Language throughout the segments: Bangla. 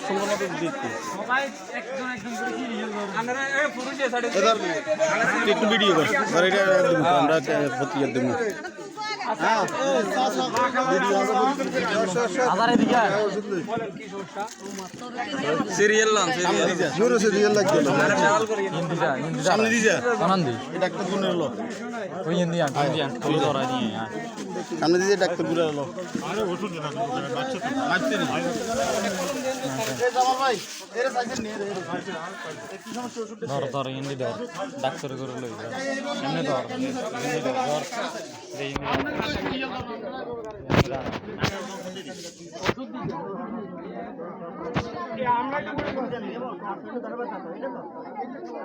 সম্পূর্ণ দিচ্ছি একটু ভিডিও কর আমরা দেবো সিরিয়াল সামনে দিয়ে ডাক্তার গুনে এলো সামনে দিয়ে ডাক্তার গুনে এলো ডাক্তার করে এমনি ধর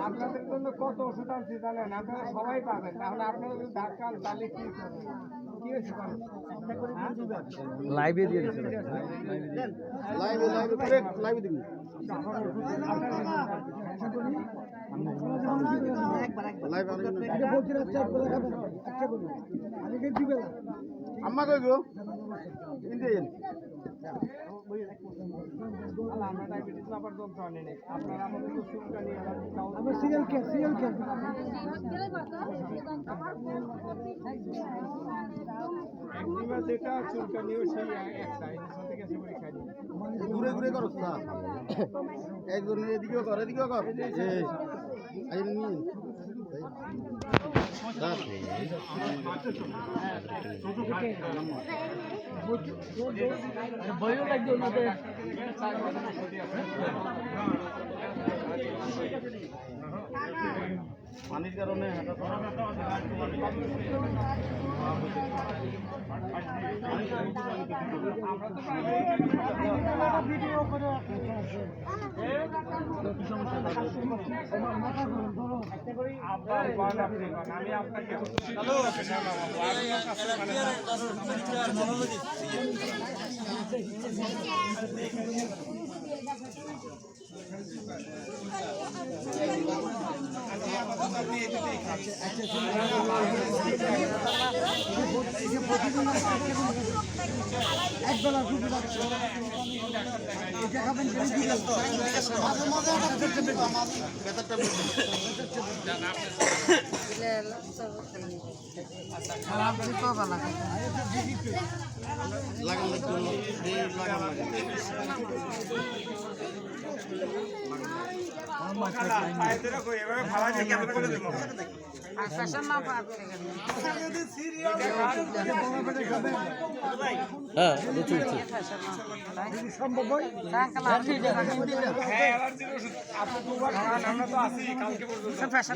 আপনাদের জন্য কত ওষুধ আনছি জানেন, আপনারা সবাই পাবেন। তাহলে আপনারা যদি ধাক্কান তাহলে কি করবেন? কি হয়েছে লাইভে দিয়ে দিচ্ছে আম্মা কই গো ইন্ডিয়ান আমরা ডায়াবেটিস আবার যন্ত্রণা নেই। আপনারা আমাদের ওষুধটা নিয়ে আমরা সিরিয়াল কেয়ার যেটা চুলকানিও সেই একটা সাথে গেছে পরীক্ষা ঘুরে ঘুরে করো স্যার একজন এদিকেও কর এদিকেও কর বইও লাগবে ওনাদের পানির কারণে ভিডিও করে আমি আপনাকে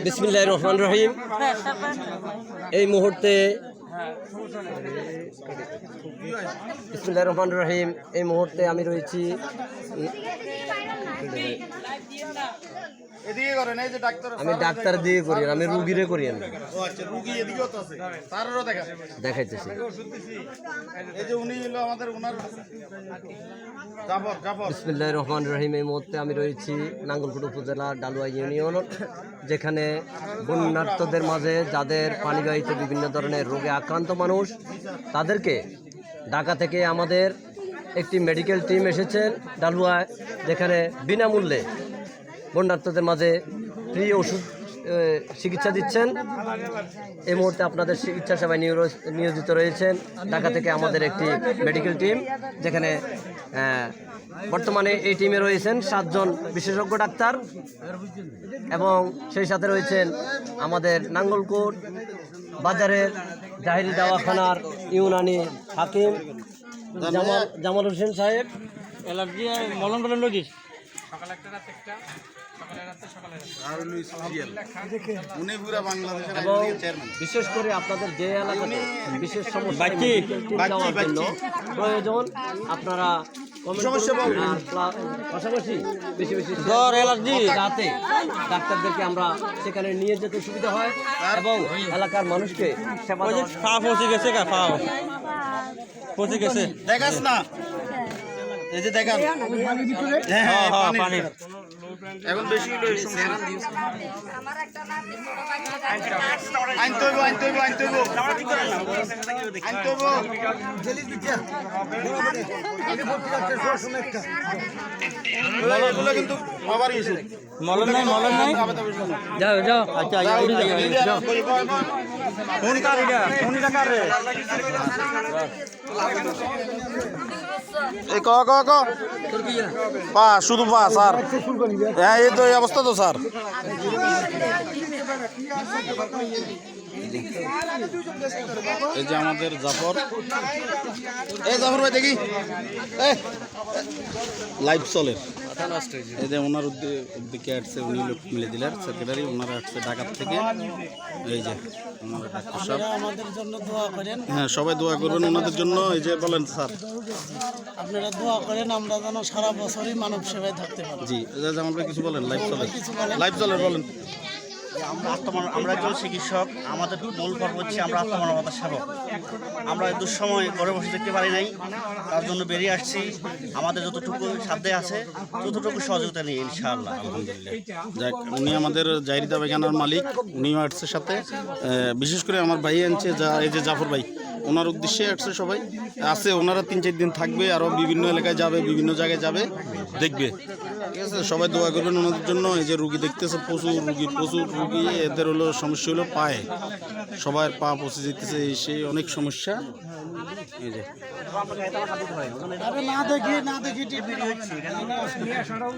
বিসমিল্লাহির রহমানির রহিম। এই মুহূর্তে আমি রয়েছি এদিকে করেন এই যে ডাক্তার আমি ডাক্তার দিয়ে করি আমি রুগীরে করি না। ও আচ্ছা রুগী এদিকেও তো আছে তারও দেখা দেখাইতেছি এই যে উনি হলো আমাদের ওনার জাফর বিসমিল্লাহির রহমানির রহিম। এই মুহূর্তে আমি রয়েছি নাঙ্গলকোট উপজেলা ডালুয়া ইউনিয়ন, যেখানে বন্যার্তদের মাঝে যাদের পানিবাহিত বিভিন্ন ধরনের রোগে আক্রান্ত মানুষ তাদেরকে ঢাকা থেকে আমাদের একটি মেডিকেল টিম এসেছেন ডালুয়ায়, যেখানে বিনামূল্যে বন্যার্তদের মাঝে ফ্রি ওষুধ চিকিৎসা দিচ্ছেন। এই মুহূর্তে আপনাদের চিকিৎসা সেবায় নিয়োজিত রয়েছেন ঢাকা থেকে আমাদের একটি মেডিকেল টিম, যেখানে বর্তমানে এই টিমে রয়েছেন 7 জন বিশেষজ্ঞ ডাক্তার এবং সেই সাথে রয়েছেন আমাদের নাঙ্গলকোট বাজারের জাহিরি দাওয়াখানার ইউনানি হাকিম জামাল হোসেন সাহেব। অ্যালার্জি মলম টলম লগিস এবং বিশেষ করে আপনাদের যে এলাকাতে বিশেষ সমস্যা প্রয়োজন আপনারা পাশাপাশি বেশি বেশি যাতে ডাক্তারদেরকে আমরা সেখানে নিয়ে যেতে সুবিধা হয় এবং এলাকার মানুষকে সেবা দেখাস না এই যে দেখেন হ্যাঁ পানি এখন বেশি কিন্তু আবার ইস্যু মলন নাই যাও যাও আচ্ছা যাও ফোন কার এটা ফোন এটা কার রে এই ক পা শুধু পা স্যার হ্যাঁ এই তো এই অবস্থা তো স্যার এই যে আমাদের জাফর এই জাফর ভাই দেখি লাইভ চলে এই যে ওনার উদ্যোগে আসছে উনি লোক মিলে দিলেন সেক্রেটারি ওনারা আসছে ঢাকার থেকে এই যে ওনারা ডাক্তার সাহেব আমাদের জন্য দোয়া করেন। হ্যাঁ সবাই দোয়া করবেন ওনাদের জন্য এই যে বলেন স্যার আপনারা দোয়া করেন আমরা যেন সারা বছরই মানব সেবায় থাকতে পারি। জি যেমন কিছু বলেন লাইভ চলে বলেন আমরা একজন চিকিৎসক, আমাদের মূল পর্ব হচ্ছে আমরা আত্মমানবতার সেবক। আমরা দুঃসময় ঘরে বসে দেখতে পারি নাই, তার জন্য বেরিয়ে আসছি। আমাদের যতটুকু সাধ্যে আছে ততটুকু সহযোগিতা নিয়ে ইনশাআল্লাহ আলহামদুলিল্লাহ। যাক উনি আমাদের জাইরিদা বেগানার মালিক, উনিও আসছে সাথে, বিশেষ করে আমার ভাই আনছে এই যে জাফর ভাই, ওনার উদ্দেশ্যে আসছে সবাই আছে। ওনারা 3-4 দিন থাকবে, আরও বিভিন্ন এলাকায় যাবে, বিভিন্ন জায়গায় যাবে, দেখবে, ঠিক আছে। সবাই দোয়া করবেন ওনাদের জন্য। এই যে রুগী দেখতেছে প্রচুর রুগী, এদের হলো সমস্যা হলো পায়ে, সবার পা পচে যেতেছে, সেই অনেক সমস্যা। এই যে না দেখি